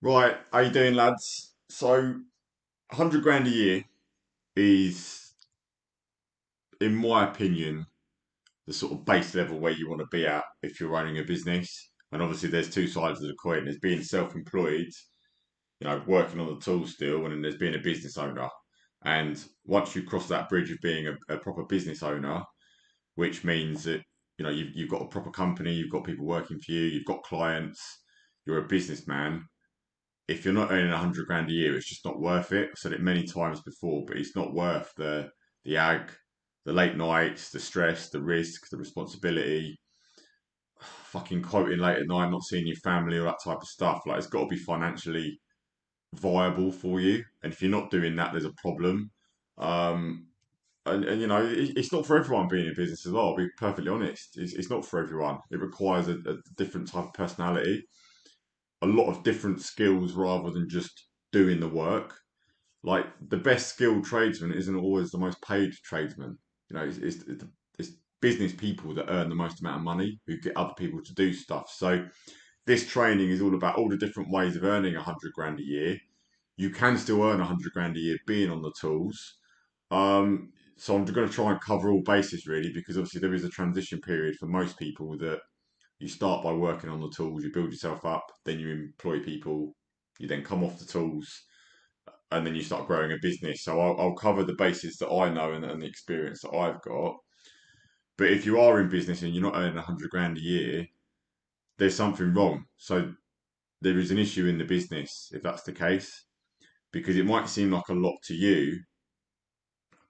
Right, how you doing, lads? So, 100 grand a year is, in my opinion, the sort of base level where you want to be at if you're running a business. And obviously, there's two sides of the coin. There's being self-employed, working on the tools still, and then there's being a business owner. And once you cross that bridge of being a proper business owner, which means that you've got a proper company, you've got people working for you, you've got clients, you're a businessman. If you're not earning 100 grand a year, it's just not worth it. I've said it many times before, but it's not worth the ag, the late nights, the stress, the risk, the responsibility, fucking quoting late at night, not seeing your family, all that type of stuff. Like it's got to be financially viable for you, and if you're not doing that, there's a problem. Um, and it's not for everyone being in business as well. I'll be perfectly honest. It's not for everyone. It requires a different type of personality, a lot of different skills rather than just doing the work. Like the best skilled tradesman isn't always the most paid tradesman. It's business people that earn the most amount of money who get other people to do stuff. So this training is all about all the different ways of earning 100 grand a year. You can still earn 100 grand a year being on the tools. So I'm going to try and cover all bases really, because obviously there is a transition period for most people that you start by working on the tools, you build yourself up, then you employ people, you then come off the tools, and then you start growing a business. So I'll cover the basis that I know and the experience that I've got. But if you are in business and you're not earning 100 grand a year, there's something wrong. So there is an issue in the business if that's the case, because it might seem like a lot to you,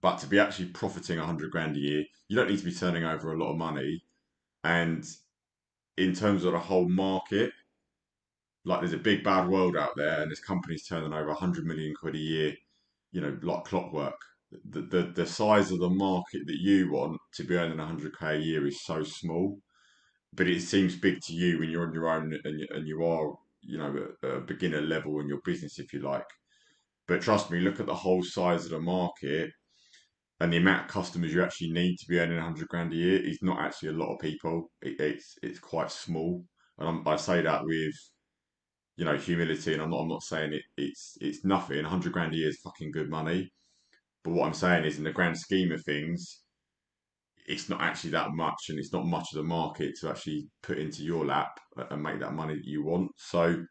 but to be actually profiting 100 grand a year, you don't need to be turning over a lot of money. And in terms of the whole market, like there's a big bad world out there, and there's companies turning over 100 million quid a year, like clockwork. The size of the market that you want to be earning 100k a year is so small, but it seems big to you when you're on your own and you are, at a beginner level in your business, if you like. But trust me, look at the whole size of the market and the amount of customers you actually need to be earning 100 grand a year is not actually a lot of people. It's quite small, and I say that with humility, and I'm not saying it's nothing. 100 grand a year is fucking good money, but what I'm saying is, in the grand scheme of things, it's not actually that much, and it's not much of the market to actually put into your lap and make that money that you want. So,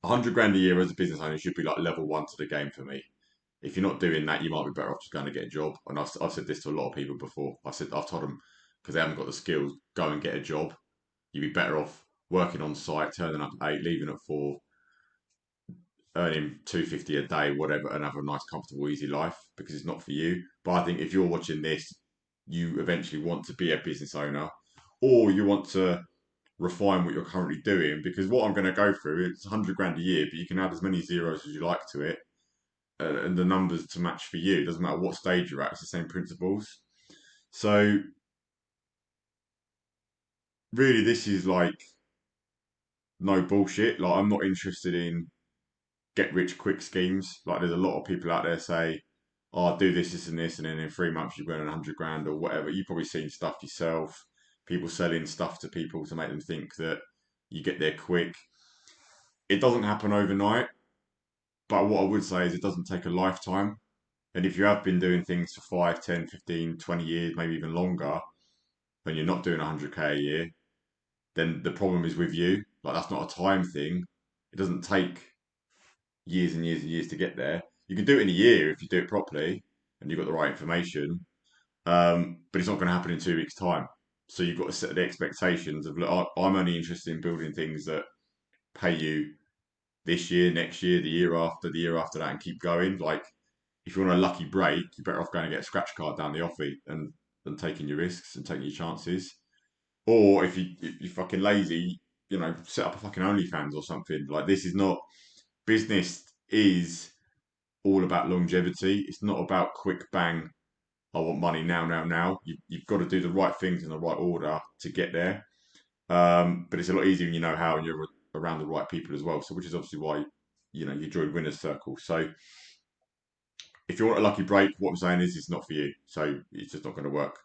100 grand a year as a business owner should be like level one to the game for me. If you're not doing that, you might be better off just going to get a job. And I've said this to a lot of people before. I've told them, because they haven't got the skills, go and get a job. You'd be better off working on site, turning up at 8, leaving at 4, earning 250 a day, whatever, and have a nice, comfortable, easy life, because it's not for you. But I think if you're watching this, you eventually want to be a business owner, or you want to refine what you're currently doing. Because what I'm going to go through, it's 100 grand a year, but you can add as many zeros as you like to it, and the numbers to match for you. It doesn't matter what stage you're at, it's the same principles. So, really, this is like no bullshit. Like, I'm not interested in get rich quick schemes. Like there's a lot of people out there say, "Oh, I'll do this, this, and this," and then in 3 months you've earned 100 grand or whatever. You've probably seen stuff yourself. People selling stuff to people to make them think that you get there quick. It doesn't happen overnight, but what I would say is it doesn't take a lifetime. And if you have been doing things for 5, 10, 15, 20 years, maybe even longer, and you're not doing 100k a year, then the problem is with you. Like that's not a time thing. It doesn't take years and years and years to get there. You can do it in a year if you do it properly and you've got the right information, but it's not going to happen in 2 weeks' time. So you've got to set the expectations of, look, I'm only interested in building things that pay you this year, next year, the year after that, and keep going. Like if you want a lucky break, you're better off going to get a scratch card down the offie and taking your risks and taking your chances. Or if you're fucking lazy, set up a fucking OnlyFans or something. Like this is not business is all about longevity. It's not about quick bang. I want money now, now, now. You've got to do the right things in the right order to get there. But it's a lot easier when you know how and you're around the right people as well. So, which is obviously why you join Winners Circle. So, if you want a lucky break, what I'm saying is it's not for you. So it's just not going to work.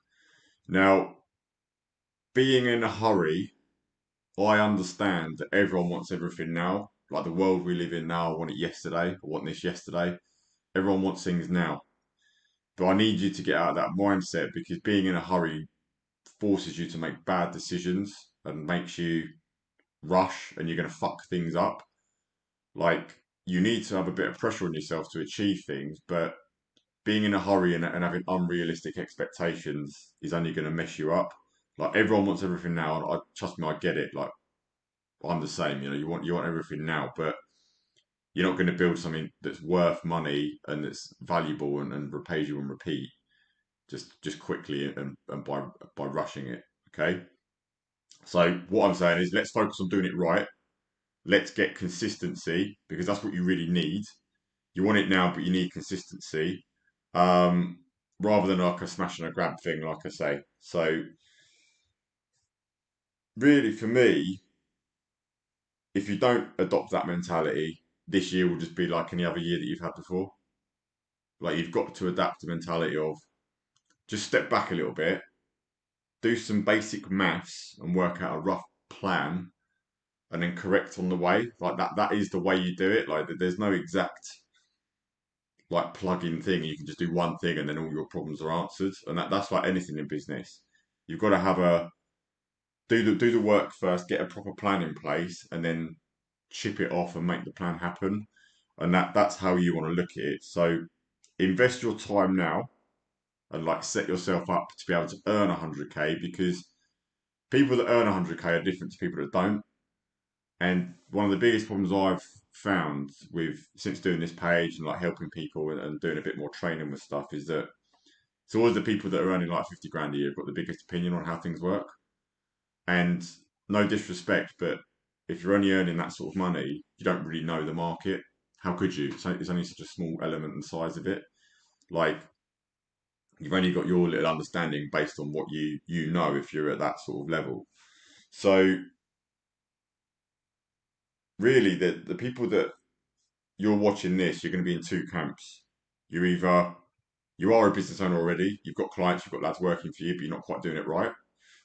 Now, being in a hurry, I understand that everyone wants everything now. like the world we live in now, I want it yesterday. I want this yesterday. Everyone wants things now. But I need you to get out of that mindset because being in a hurry forces you to make bad decisions and makes you rush and you're going to fuck things up. Like, you need to have a bit of pressure on yourself to achieve things, but being in a hurry and having unrealistic expectations is only going to mess you up. Like, everyone wants everything now, and trust me, I get it. Like, I'm the same. You want everything now, but you're not going to build something that's worth money and that's valuable and repays you and repeat just quickly and by rushing it. Okay. So what I'm saying is let's focus on doing it right. Let's get consistency because that's what you really need. You want it now, but you need consistency. Um, rather than like a smash and a grab thing, like I say. So really for me, if you don't adopt that mentality, this year will just be like any other year that you've had before. Like you've got to adapt the mentality of just step back a little bit, do some basic maths and work out a rough plan and then correct on the way. Like that is the way you do it. Like there's no exact like plug-in thing. You can just do one thing and then all your problems are answered. And that's like anything in business. You've got to have a do the work first, get a proper plan in place, and then chip it off and make the plan happen. And that's how you want to look at it. So invest your time now and like set yourself up to be able to earn 100k because people that earn 100k are different to people that don't. And one of the biggest problems I've found with since doing this page and like helping people and doing a bit more training with stuff is that it's always the people that are earning like 50 grand a year have got the biggest opinion on how things work. And no disrespect, but if you're only earning that sort of money, you don't really know the market. How could you? It's only such a small element and size of it. Like you've only got your little understanding based on what you know if you're at that sort of level. So really, the people that you're watching this, you're going to be in two camps. You're either you are a business owner already, you've got clients, you've got lads working for you, but you're not quite doing it right,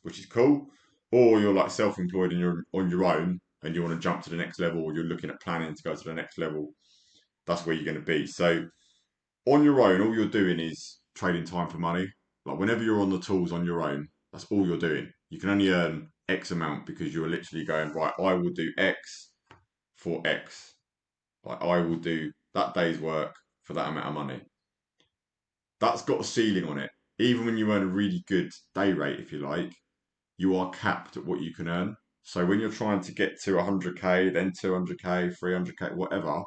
which is cool. Or you're like self-employed and you're on your own and you want to jump to the next level, or you're looking at planning to go to the next level. That's where you're going to be. So on your own, all you're doing is trading time for money. Like whenever you're on the tools on your own, that's all you're doing. You can only earn X amount because you're literally going, right, I will do X for X. Like I will do that day's work for that amount of money. That's got a ceiling on it. Even when you earn a really good day rate, if you like, you are capped at what you can earn. So when you're trying to get to 100k, then 200k, 300k, whatever,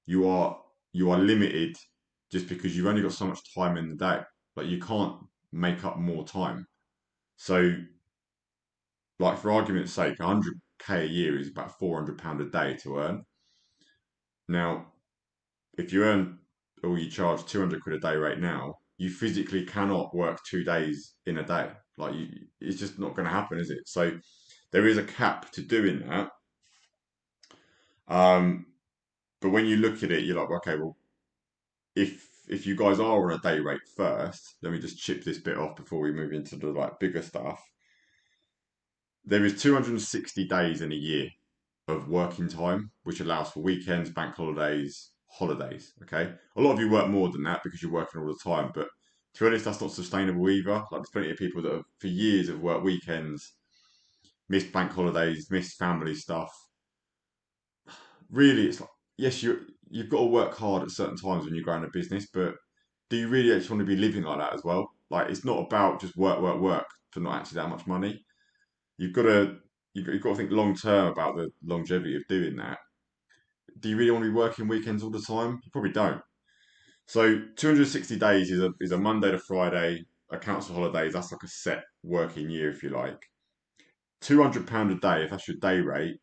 you are you are limited just because you've only got so much time in the day. Like you can't make up more time. So, like for argument's sake, 100k a year is about £400 a day to earn. Now, if you earn or you charge 200 quid a day right now, you physically cannot work 2 days in a day. Like it's just not going to happen, is it? So there is a cap to doing that. Um, but when you look at it, you're like, okay, well, if you guys are on a day rate first, let me just chip this bit off before we move into the like bigger stuff. There is 260 days in a year of working time, which allows for weekends, bank holidays, holidays. Okay, a lot of you work more than that because you're working all the time, but to be honest, that's not sustainable either. Like there's plenty of people that have, for years have worked weekends, missed bank holidays, missed family stuff. Really, it's like yes, you've got to work hard at certain times when you're growing a business, but do you really actually want to be living like that as well? Like it's not about just work, work, work for not actually that much money. You've got to you've got to think long term about the longevity of doing that. Do you really want to be working weekends all the time? You probably don't. So 260 days is a Monday to Friday, accounts for holidays. That's like a set working year, if you like. £200 a day, if that's your day rate,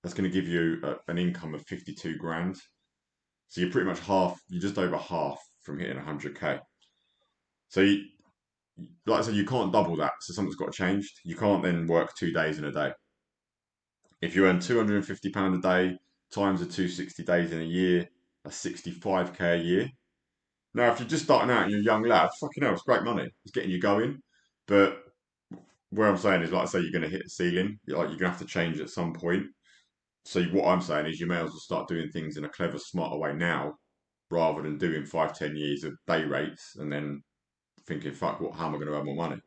that's going to give you an income of 52 grand. So you're pretty much half, you're just over half from hitting 100k. So, like I said, you can't double that. So something's got to change. You can't then work 2 days in a day. If you earn £250 a day times the 260 days in a year, that's 65k a year. Now, if you're just starting out and you're a young lad, fucking hell, it's great money. It's getting you going. But where I'm saying is, like I say, you're going to hit the ceiling. You're going to have to change at some point. So what I'm saying is you may as well start doing things in a clever, smarter way now, rather than doing 5, 10 years of day rates and then thinking, fuck, how am I going to earn more money?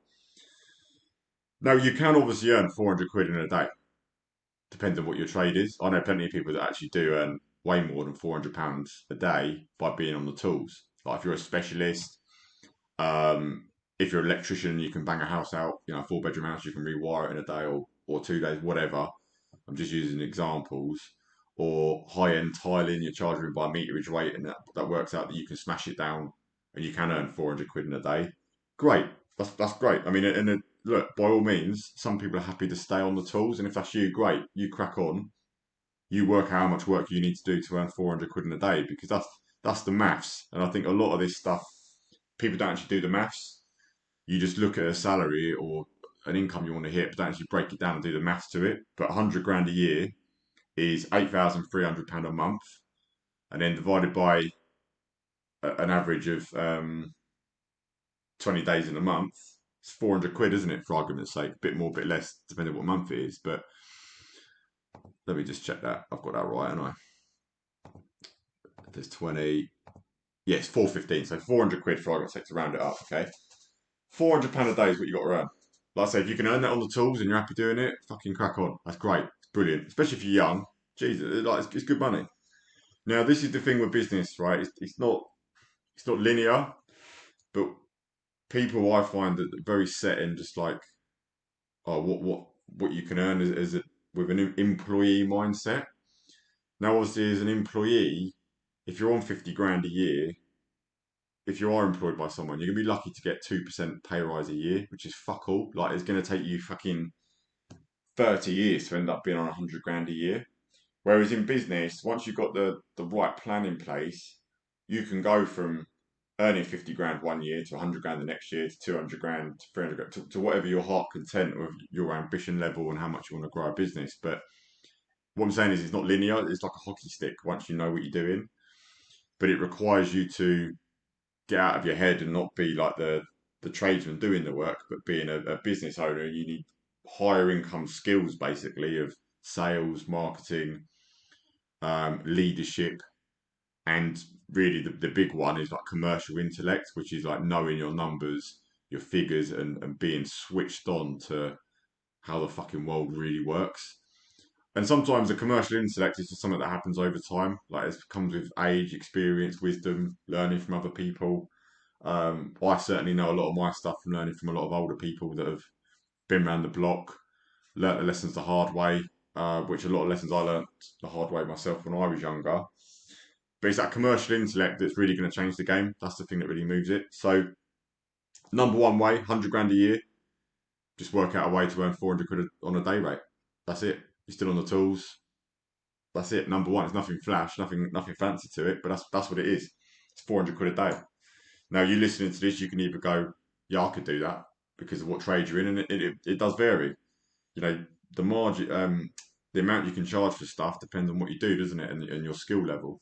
Now, you can obviously earn 400 quid in a day. Depends on what your trade is. I know plenty of people that actually do earn way more than £400 a day by being on the tools. Like if you're a specialist, um, if you're an electrician, you can bang a house out, a 4 bedroom house, you can rewire it in a day or 2 days, whatever. I'm just using examples. Or high end tiling, you're charging by meterage rate, and that works out that you can smash it down and you can earn 400 quid in a day. Great. That's great. I mean, look, by all means, some people are happy to stay on the tools, and if that's you, great. You crack on. You work out how much work you need to do to earn 400 quid in a day, because that's the maths. And I think a lot of this stuff, people don't actually do the maths. You just look at a salary or an income you want to hit, but don't actually break it down and do the maths to it. But 100 grand a year is £8,300 a month, and then divided by an average of 20 days in a month, it's 400 quid, isn't it, for argument's sake? A bit more, bit less, depending on what month it is. But let me just check that. I've got that right, haven't I? There's 20. Yes, 415. So 400 quid for argument's sake to round it up, okay? £400 a day is what you got to earn. Like I say, if you can earn that on the tools and you're happy doing it, fucking crack on. That's great. It's brilliant. Especially if you're young. Jesus, it's good money. Now, this is the thing with business, right? It's not linear, but people I find that are very set in just like, oh, what you can earn with an employee mindset. Now, obviously, as an employee, if you're on 50 grand a year, if you are employed by someone, you're gonna be lucky to get 2% pay rise a year, which is fuck all. Like, it's gonna take you fucking 30 years to end up being on 100 grand a year. Whereas in business, once you've got the right plan in place, you can go from earning 50 grand one year to 100 grand the next year to 200 grand to 300 grand to whatever your heart content with your ambition level and how much you want to grow a business. But what I'm saying is it's not linear, it's like a hockey stick once you know what you're doing. But it requires you to get out of your head and not be like the tradesman doing the work, but being a business owner. You need higher income skills basically of sales, marketing, leadership, and really the big one is like commercial intellect, which is like knowing your numbers, your figures, and being switched on to how the fucking world really works. And sometimes the commercial intellect is just something that happens over time. Like it comes with age, experience, wisdom, learning from other people. I certainly know a lot of my stuff from learning from a lot of older people that have been around the block, learnt the lessons the hard way, which a lot of lessons I learnt the hard way myself when I was younger. But it's that commercial intellect that's really going to change the game. That's the thing that really moves it. So, number one way, 100 grand a year, just work out a way to earn 400 quid on a day rate. That's it. You're still on the tools. That's it. Number one. It's nothing flash, nothing fancy to it, but that's what it is. It's 400 quid a day. Now, you listening to this, you can either go, yeah, I could do that because of what trade you're in, and it does vary. You know, the margin, the amount you can charge for stuff depends on what you do, doesn't it, and your skill level.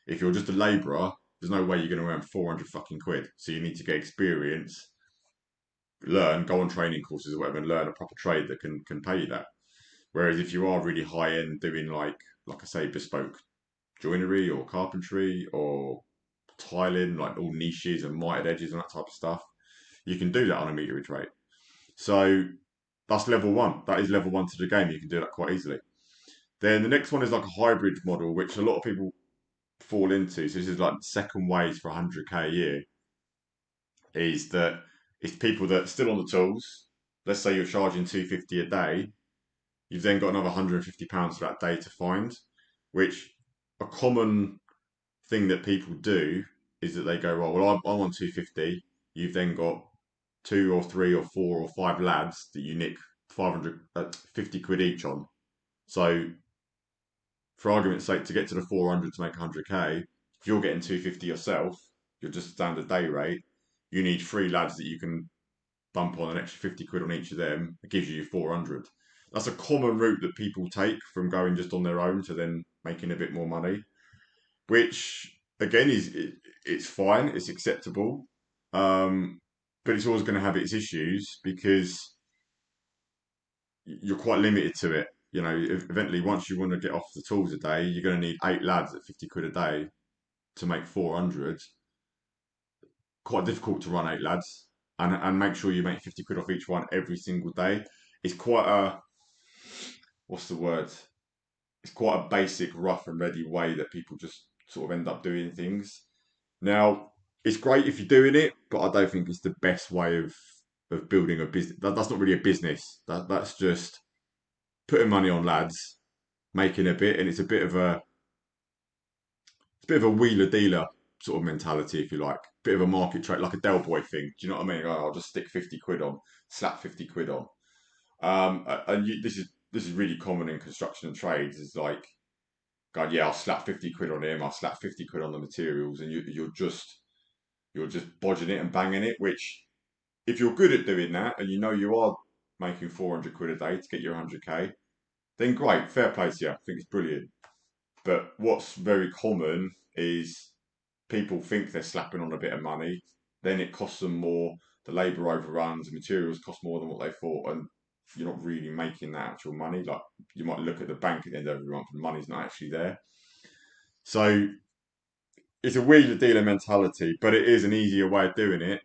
If you're just a labourer, there's no way you're going to earn 400 fucking quid. So you need to get experience, learn, go on training courses or whatever, and learn a proper trade that can pay you that. Whereas if you are really high end doing like I say, bespoke joinery or carpentry or tiling, like all niches and mitered edges and that type of stuff, you can do that on a meterage rate. So that's level one. That is level one to the game. You can do that quite easily. Then the next one is like a hybrid model, which a lot of people fall into. So this is like second ways for 100k a year. Is that it's people that are still on the tools. Let's say you're charging 250 a day. You've then got another £150 for that day to find, which a common thing that people do is that they go, right, well, I'm on 250. You've then got two or three or four or five lads that you nick 500, 50 quid each on. So, for argument's sake, to get to the 400 to make 100k, if you're getting 250 yourself, you're just standard day rate. You need three lads that you can bump on an extra 50 quid on each of them. It gives you 400. That's a common route that people take from going just on their own to then making a bit more money, which again it's fine, it's acceptable, but it's always going to have its issues because you're quite limited to it. Eventually, once you want to get off the tools a day, you're going to need 8 lads at 50 quid a day to make 400. Quite difficult to run 8 lads and make sure you make 50 quid off each one every single day. It's quite a, what's the word? It's quite a basic, rough and ready way that people just sort of end up doing things. Now, it's great if you're doing it, but I don't think it's the best way of building a business. That's not really a business. That's just putting money on lads, making a bit, and it's a bit of a wheeler dealer sort of mentality, if you like. Bit of a market trade, like a Del Boy thing. Do you know what I mean? Oh, I'll just stick 50 quid on, slap 50 quid on. This is really common in construction and trades. Is like, God, yeah, I'll slap 50 quid on him. I'll slap 50 quid on the materials, and you're just bodging it and banging it. Which, if you're good at doing that, and you know you are making 400 quid a day to get your 100k, then great, fair play to you. I think it's brilliant. But what's very common is people think they're slapping on a bit of money, then it costs them more. The labour overruns, the materials cost more than what they thought, and you're not really making that actual money. Like, you might look at the bank at the end of every month and the money's not actually there. So it's a wheeler dealer mentality, but it is an easier way of doing it.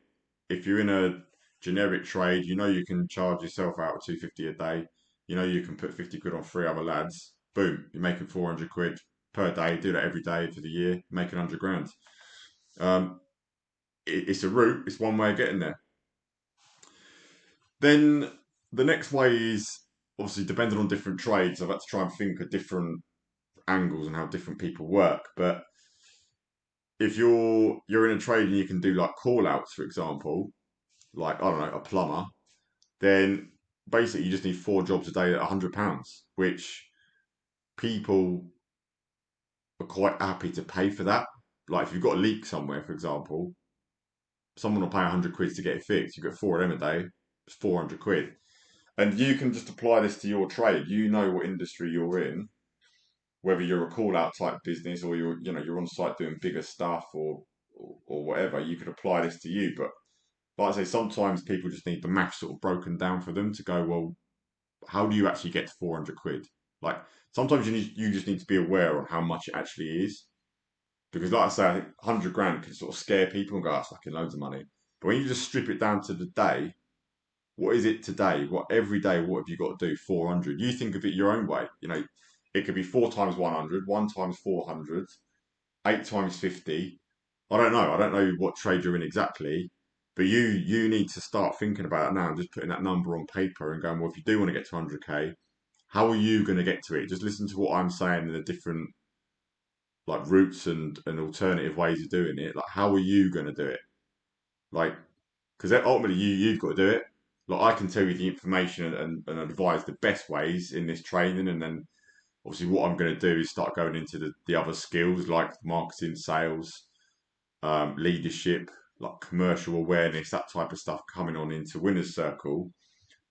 If you're in a generic trade, you know you can charge yourself out with 250 a day. You know you can put 50 quid on 3 other lads. Boom, you're making 400 quid per day. Do that every day for the year, making 100 grand. Um, it's a route. It's one way of getting there. Then the next way is obviously depending on different trades. I've had to try and think of different angles and how different people work. But if you're in a trade and you can do like call outs, for example, like, I don't know, a plumber, then basically you just need 4 jobs a day at £100, which people are quite happy to pay for that. Like, if you've got a leak somewhere, for example, someone will pay 100 quid to get it fixed. You get 4 of them a day, it's 400 quid. And you can just apply this to your trade. You know what industry you're in, whether you're a call out type business or you're on site doing bigger stuff or whatever. You could apply this to you. But like I say, sometimes people just need the math sort of broken down for them to go, well, how do you actually get to 400 quid? Like, sometimes you just need to be aware on how much it actually is. Because like I say, I think 100 grand can sort of scare people and go, that's fucking loads of money. But when you just strip it down to the day, what is it today? What every day? What have you got to do? 400. You think of it your own way. It could be 4 times 100, 1 times 400, 8 times 50. I don't know what trade you're in exactly, but you need to start thinking about it now and just putting that number on paper and going, well, if you do want to get to 100k, how are you going to get to it? Just listen to what I'm saying in the different like routes and alternative ways of doing it. Like, how are you going to do it? Like, because ultimately you've got to do it. Like, I can tell you the information and advise the best ways in this training, and then obviously what I'm going to do is start going into the other skills like marketing, sales, leadership, like commercial awareness, that type of stuff coming on into Winner's Circle.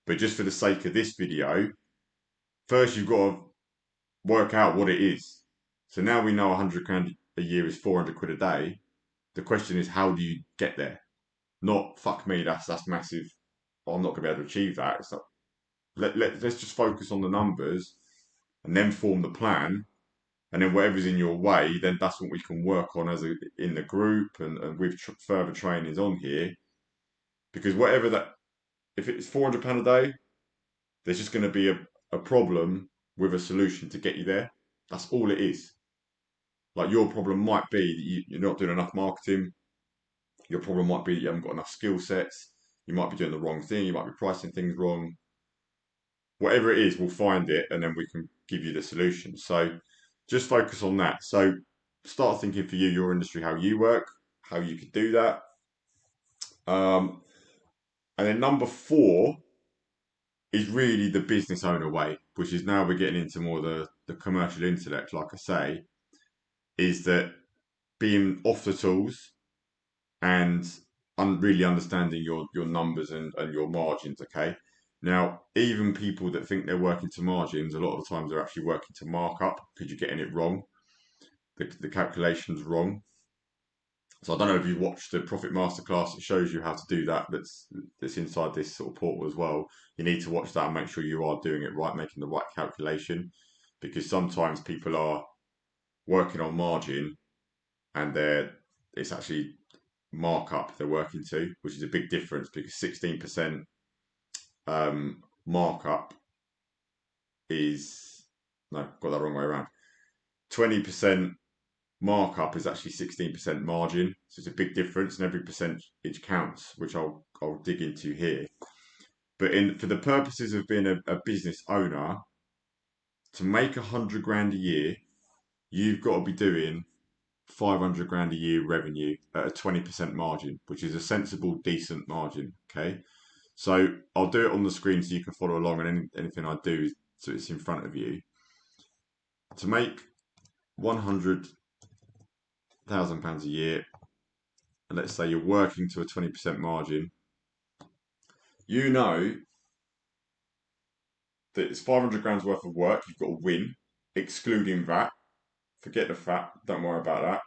But just for the sake of this video, first you've got to work out what it is. So now we know 100 grand a year is 400 quid a day. The question is, how do you get there? Not, fuck me, that's massive. I'm not going to be able to achieve that. It's like, let's just focus on the numbers and then form the plan. And then whatever's in your way, then that's what we can work on in the group and with further trainings on here. Because whatever that, if it's £400 a day, there's just going to be a problem with a solution to get you there. That's all it is. Like, your problem might be that you're not doing enough marketing. Your problem might be that you haven't got enough skill sets. You might be doing the wrong thing. You might be pricing things wrong. Whatever it is, we'll find it and then we can give you the solution. So just focus on that. So start thinking for you, your industry, how you work, how you could do that. And then number 4 is really the business owner way, which is now we're getting into more the commercial intellect, like I say, is that being off the tools and really understanding your numbers and your margins, okay? Now, even people that think they're working to margins, a lot of the times they're actually working to markup because you're getting it wrong. The calculation's wrong. So I don't know if you watched the Profit Masterclass. It shows you how to do that. That's inside this sort of portal as well. You need to watch that and make sure you are doing it right, making the right calculation, because sometimes people are working on margin and it's actually markup they're working to, which is a big difference because 16% markup is no, got that wrong way around. 20% markup is actually 16% margin, so it's a big difference, and every percentage counts, which I'll dig into here. But in for the purposes of being a business owner, to make 100 grand a year, you've got to be doing 500 grand a year revenue at a 20% margin, which is a sensible, decent margin. Okay, so I'll do it on the screen so you can follow along, and anything I do so it's in front of you. To make £100,000 a year, and let's say you're working to a 20% margin, you know that it's 500 grand's worth of work you've got to win, excluding VAT. Forget the VAT, don't worry about that.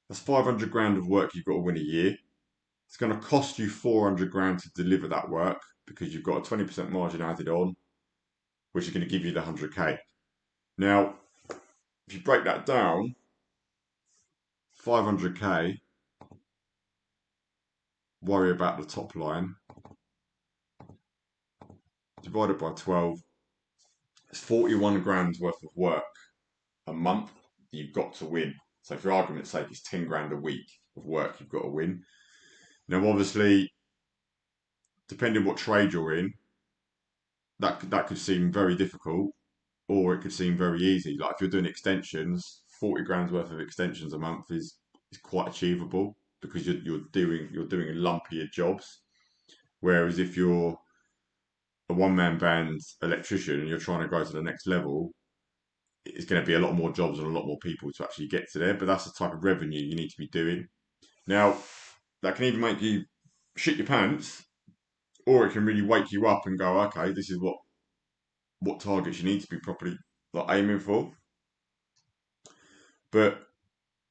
That's 500 grand of work you've got to win a year. It's going to cost you 400 grand to deliver that work because you've got a 20% margin added on, which is going to give you the 100k. Now, if you break that down, 500k, worry about the top line, divided by 12, it's 41 grand's worth of work a month you've got to win. So for argument's sake, it's 10 grand a week of work you've got to win. Now, obviously, depending what trade you're in, that could seem very difficult, or it could seem very easy. Like if you're doing extensions, 40 grand's worth of extensions a month is quite achievable because you're doing lumpier jobs. Whereas if you're a one-man band electrician and you're trying to go to the next level, it's going to be a lot more jobs and a lot more people to actually get to there. But that's the type of revenue you need to be doing. Now, that can either make you shit your pants, or it can really wake you up and go, okay, this is what targets you need to be properly like aiming for. But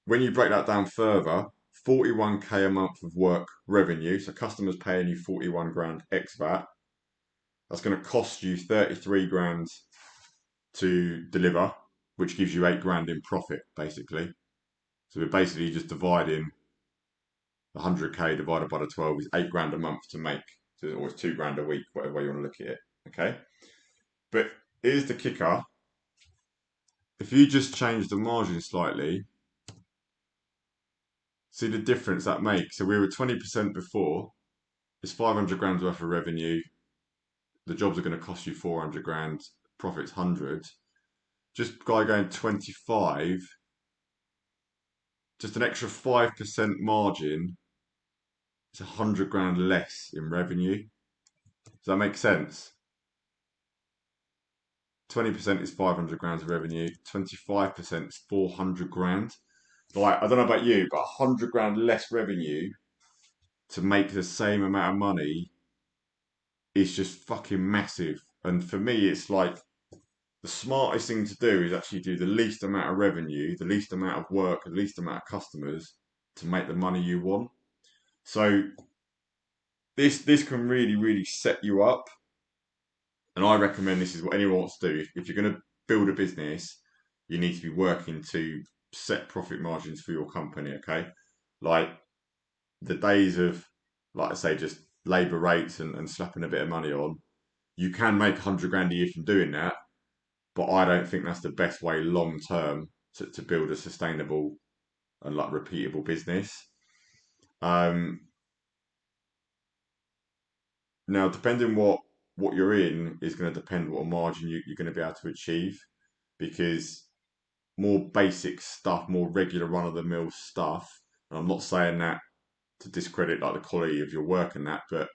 when you break that down further, 41k a month of work revenue, so customers paying you 41 grand ex VAT, that's going to cost you 33 grand to deliver, which gives you 8 grand in profit, basically. So we're basically just dividing 100k divided by the 12 is 8 grand a month to make. So it's always 2 grand a week, whatever way you want to look at it. Okay? But here's the kicker. If you just change the margin slightly, see the difference that makes. So we were 20% before. It's 500 grand's worth of revenue. The jobs are going to cost you 400 grand. Profit's 100. Just guy going 25. Just an extra 5% margin. It's 100 grand less in revenue. Does that make sense? 20% is 500 grand of revenue. 25% is 400 grand. Like, I don't know about you, but 100 grand less revenue to make the same amount of money is just fucking massive. And for me, it's like the smartest thing to do is actually do the least amount of revenue, the least amount of work, the least amount of customers to make the money you want. So this can really set you up. And I recommend this is what anyone wants to do. If you're going to build a business, you need to be working to set profit margins for your company. Okay, like the days of, like I say, just labour rates and slapping a bit of money on. You can make 100 grand a year from doing that, but I don't think that's the best way long term to build a sustainable and like repeatable business. Now, depending what you're in is going to depend what margin you're going to be able to achieve, because more basic stuff, more regular run of the mill stuff. And I'm not saying that to discredit like the quality of your work and that, but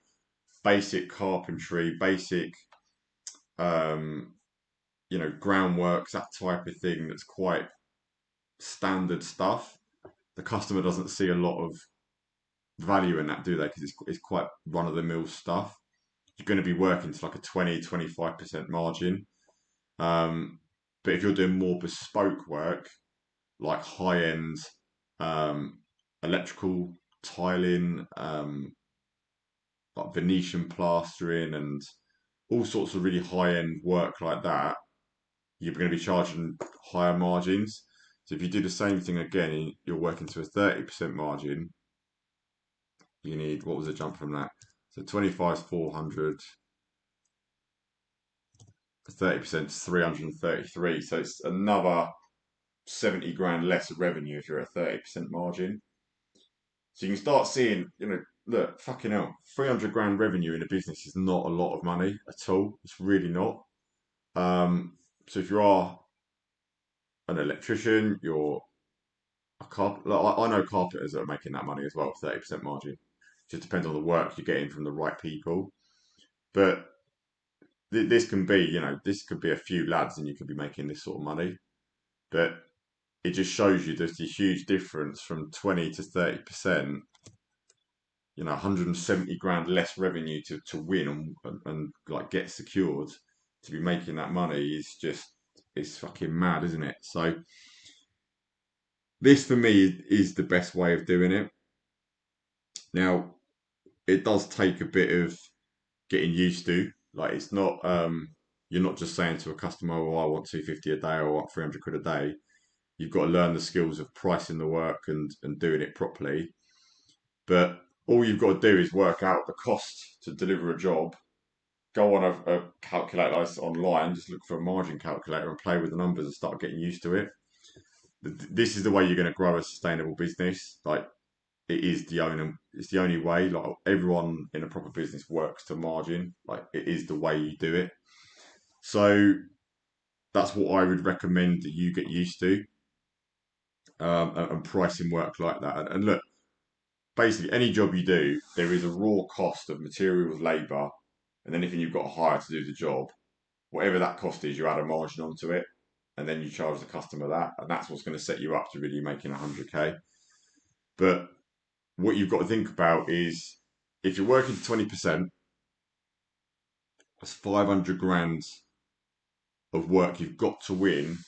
basic carpentry, basic groundworks, that type of thing that's quite standard stuff. The customer doesn't see a lot of value in that, do they? Because it's quite run of the mill stuff. You're going to be working to like a 20-25% margin. But if you're doing more bespoke work, like high end electrical tiling, like Venetian plastering, and all sorts of really high end work like that, you're going to be charging higher margins. So if you do the same thing again, and you're working to a 30% margin, you need, what was the jump from that? So 25 is 400, 30% is 333. So it's another 70 grand less of revenue if you're at a 30% margin. So you can start seeing, look, fucking hell, 300 grand revenue in a business is not a lot of money at all. It's really not. So if you are an electrician, you're a carpenter. Like, I know carpenters that are making that money as well, 30% margin. Just depends on the work you're getting from the right people. But this can be, this could be a few lads and you could be making this sort of money. But it just shows you there's a huge difference from 20 to 30%, 170 grand less revenue to win and like get secured to be making that money is just, it's fucking mad, isn't it? So this for me is the best way of doing it. Now, it does take a bit of getting used to. Like it's not you're not just saying to a customer, "Oh, I want 250 a day or I want 300 quid a day." You've got to learn the skills of pricing the work and doing it properly. But all you've got to do is work out the cost to deliver a job. Go on a calculator online, just look for a margin calculator and play with the numbers and start getting used to it. This is the way you're going to grow a sustainable business. Like it's the only way. Like everyone in a proper business works to margin. Like it is the way you do it. So that's what I would recommend that you get used to, and pricing work like that. And look, basically any job you do, there is a raw cost of materials, labour, and anything you've got to hire to do the job. Whatever that cost is, you add a margin onto it, and then you charge the customer that, and that's what's going to set you up to really making 100k. But what you've got to think about is if you're working 20%, that's 500 grand of work you've got to win.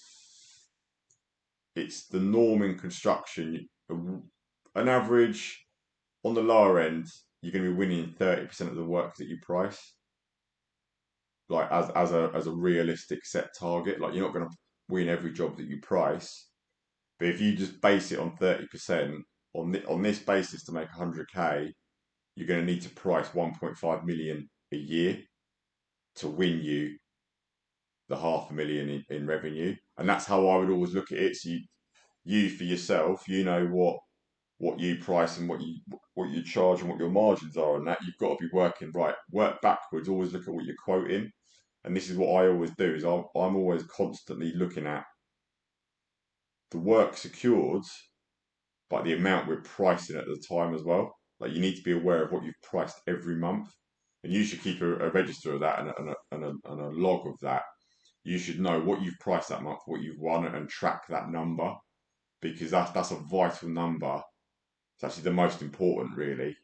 It's the norm in construction. An average on the lower end, you're going to be winning 30% of the work that you price. Like as a realistic set target, like you're not going to win every job that you price, but if you just base it on 30% on this basis to make 100k, you're going to need to price 1.5 million a year to win you the 500,000 in revenue, and that's how I would always look at it. So you for yourself, what you price and what you charge and what your margins are, and that you've got to be working right. Work backwards. Always look at what you're quoting, and this is what I always do. Is I'm always constantly looking at the work secured, but the amount we're pricing at the time as well. Like you need to be aware of what you've priced every month, and you should keep a register of that and a log of that. You should know what you've priced that month, what you've won, and track that number, because that's a vital number. It's actually the most important, really,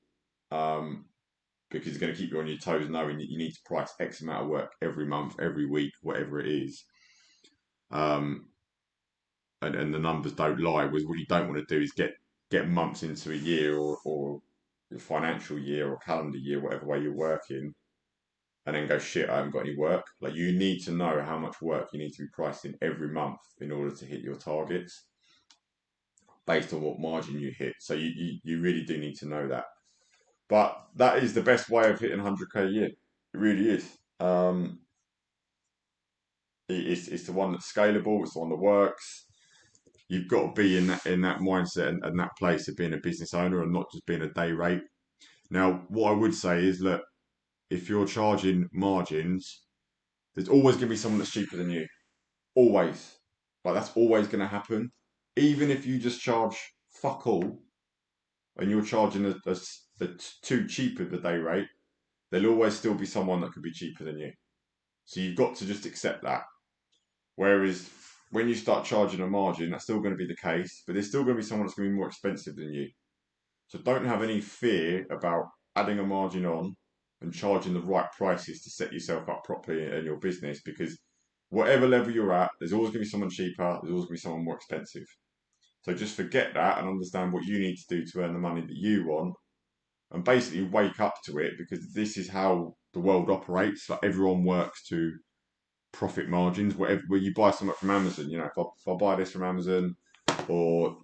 because it's going to keep you on your toes, knowing that you need to price X amount of work every month, every week, whatever it is. Um, and the numbers don't lie. What you don't want to do is get months into a year or a financial year or calendar year, whatever way you're working, and then go, shit, I haven't got any work. Like you need to know how much work you need to be pricing every month in order to hit your targets based on what margin you hit. So you really do need to know that. But that is the best way of hitting 100k a year. It really is. It's the one that's scalable. It's the one that works. You've got to be in that mindset and that place of being a business owner and not just being a day rate. Now, what I would say is, look, if you're charging margins, there's always going to be someone that's cheaper than you. Always. Like that's always going to happen. Even if you just charge fuck all and you're charging a too cheap of the day rate, there'll always still be someone that could be cheaper than you. So you've got to just accept that. Whereas when you start charging a margin, that's still going to be the case, but there's still going to be someone that's going to be more expensive than you. So don't have any fear about adding a margin on and charging the right prices to set yourself up properly in your business, because whatever level you're at, there's always going to be someone cheaper, there's always going to be someone more expensive. So just forget that and understand what you need to do to earn the money that you want, and basically wake up to it, because this is how the world operates. Like, everyone works to profit margins. Whatever, where you buy something from Amazon, if I buy this from Amazon, or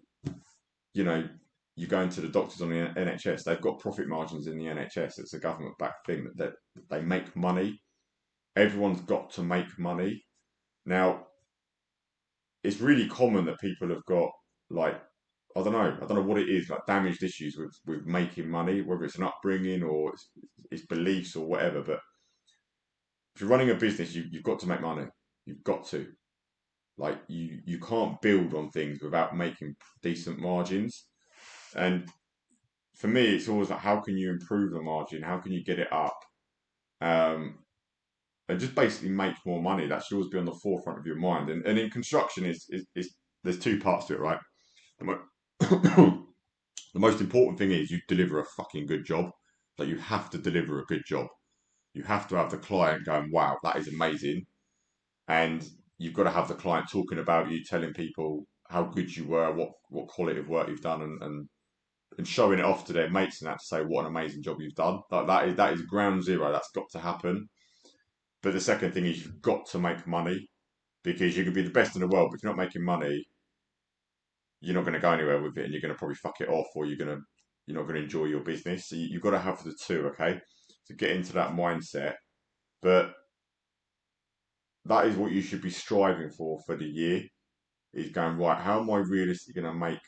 you know, you go into the doctors on the NHS, they've got profit margins in the NHS. It's a government backed thing that they make money. Everyone's got to make money. Now, it's really common that people have got, like, I don't know what it is, like damaged issues with making money, whether it's an upbringing or it's beliefs or whatever. But if you're running a business, you've got to make money. You've got to. Like, you can't build on things without making decent margins. And for me, it's always like, how can you improve the margin? How can you get it up? Um, and just basically make more money. That should always be on the forefront of your mind. And in construction, is there's two parts to it, right? The, mo- the most important thing is you deliver a fucking good job. Like, you have to deliver a good job. You have to have the client going, wow, that is amazing. And you've got to have the client talking about you, telling people how good you were, what quality of work you've done, and showing it off to their mates and that, to say what an amazing job you've done. Like, that is ground zero. That's got to happen. But the second thing is, you've got to make money, because you can be the best in the world, but if you're not making money, you're not going to go anywhere with it, and you're going to probably fuck it off, or you're not going to enjoy your business. So you've got to have the two, okay? To get into that mindset. But that is what you should be striving for the year. Is going, right, how am I realistically going to make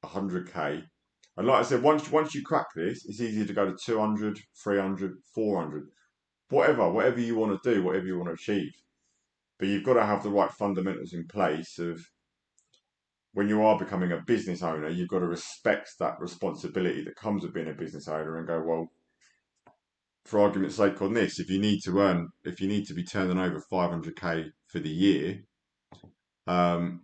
100k? And like I said, once you crack this, it's easier to go to 200, 300, 400, whatever you want to do, whatever you want to achieve. But you've got to have the right fundamentals in place of, when you are becoming a business owner, you've got to respect that responsibility that comes with being a business owner, and go, well, for argument's sake on this, if you need to be turning over 500k for the year, um,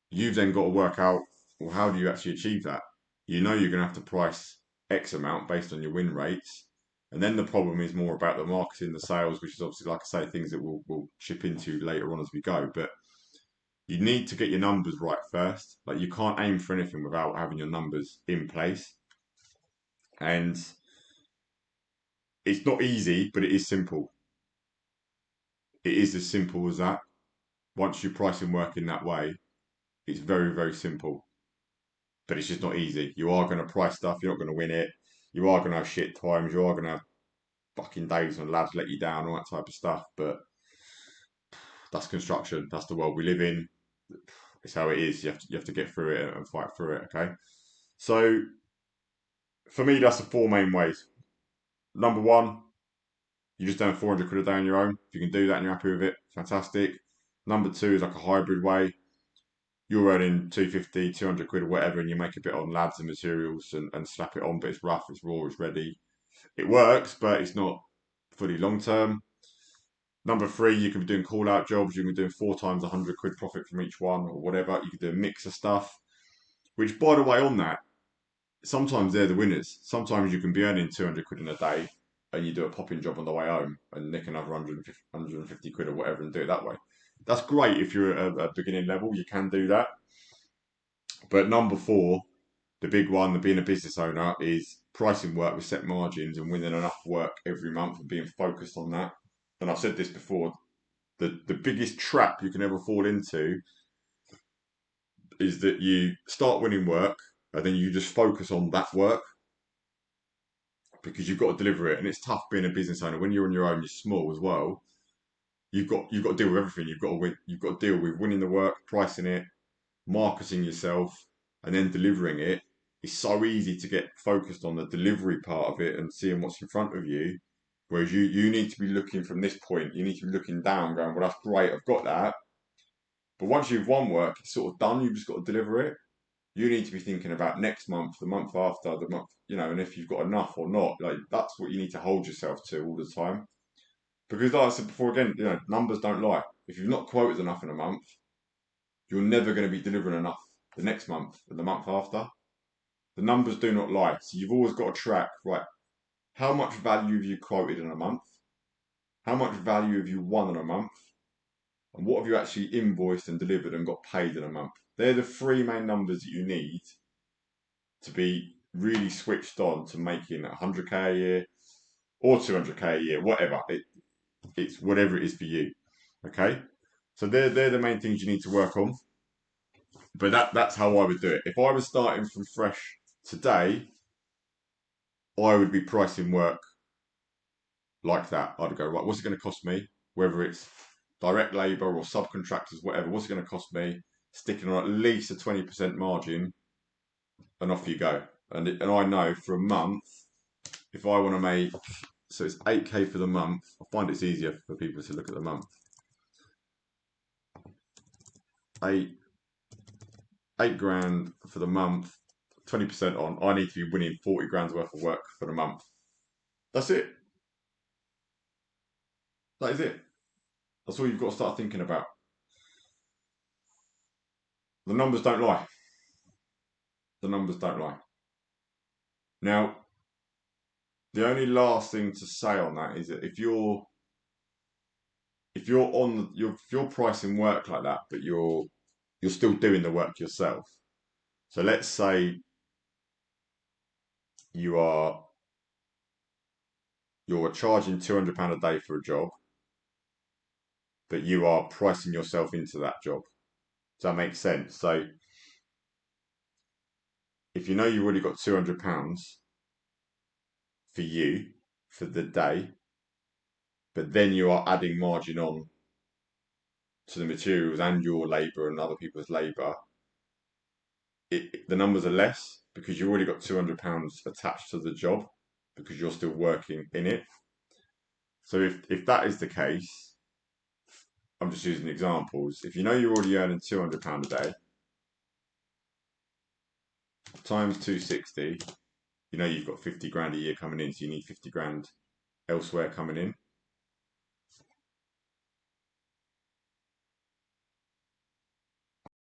you've then got to work out, well, how do you actually achieve that? You're going to have to price X amount based on your win rates. And then the problem is more about the marketing, the sales, which is obviously, like I say, things that we'll chip into later on as we go. But you need to get your numbers right first. Like, you can't aim for anything without having your numbers in place. And it's not easy, but it is simple. It is as simple as that. Once you're pricing work in that way, it's very, very simple. But it's just not easy. You are going to price stuff, you're not going to win it. You are going to have shit times, you are going to have fucking days when lads let you down, all that type of stuff. But that's construction. That's the world we live in. It's how it is. You have to get through it and fight through it. Okay. So for me, that's the four main ways. Number one, you just earn 400 quid a day on your own. If you can do that and you're happy with it, fantastic. Number two is like a hybrid way. You're earning 250, 200 quid or whatever, and you make a bit on lads and materials and slap it on, but it's rough, it's raw, it's ready. It works, but it's not fully long term. Number three, you can be doing call out jobs. You can be doing 4 times 100 quid profit from each one, or whatever. You can do a mix of stuff. Which, by the way, on that, sometimes they're the winners. Sometimes you can be earning 200 quid in a day, and you do a popping job on the way home and nick another 150 quid or whatever and do it that way. That's great if you're at a beginning level. You can do that. But number four, the big one, the being a business owner, is pricing work with set margins and winning enough work every month and being focused on that. And I've said this before, the biggest trap you can ever fall into is that you start winning work and then you just focus on that work, because you've got to deliver it. And it's tough being a business owner. When you're on your own, you're small as well. You've got to deal with everything. You've got to deal with winning the work, pricing it, marketing yourself, and then delivering it. It's so easy to get focused on the delivery part of it and seeing what's in front of you. Whereas you need to be looking from this point, you need to be looking down, going, well, that's great, I've got that. But once you've won work, it's sort of done, you've just got to deliver it. You need to be thinking about next month, the month after, the month, and if you've got enough or not. Like, that's what you need to hold yourself to all the time. Because like I said before, again, numbers don't lie. If you've not quoted enough in a month, you're never going to be delivering enough the next month and the month after. The numbers do not lie. So you've always got to track, right, how much value have you quoted in a month? How much value have you won in a month? and what have you actually invoiced and delivered and got paid in a month. They're the three main numbers that you need to be really switched on to making 100k a year or 200k a year, whatever. It's whatever it is for you. Okay? So they're the main things you need to work on. But that's how I would do it. If I was starting from fresh today, I would be pricing work like that. I'd go, right, what's it going to cost me? Whether it's direct labour or subcontractors, whatever, what's it going to cost me? Sticking on at least a 20% margin, and off you go. And I know for a month, if I want to make, so it's 8k for the month, I find it's easier for people to look at the month. 8 grand for the month, 20% on, I need to be winning 40 grand's worth of work for the month. That's it. That is it. That's all you've got to start thinking about. The numbers don't lie. The numbers don't lie. Now, the only last thing to say on that is that if you're pricing work like that, but you're still doing the work yourself. So let's say you are you're charging £200 a day for a job, but you are pricing yourself into that job. Does that make sense? So if you know you've already got £200 for you for the day, but then you are adding margin on to the materials and your labour and other people's labour, the numbers are less because you've already got £200 attached to the job because you're still working in it. So if that is the case, I'm just using examples. If you know you're already earning £200 a day, times 260, you know you've got 50 grand a year coming in, so you need 50 grand elsewhere coming in.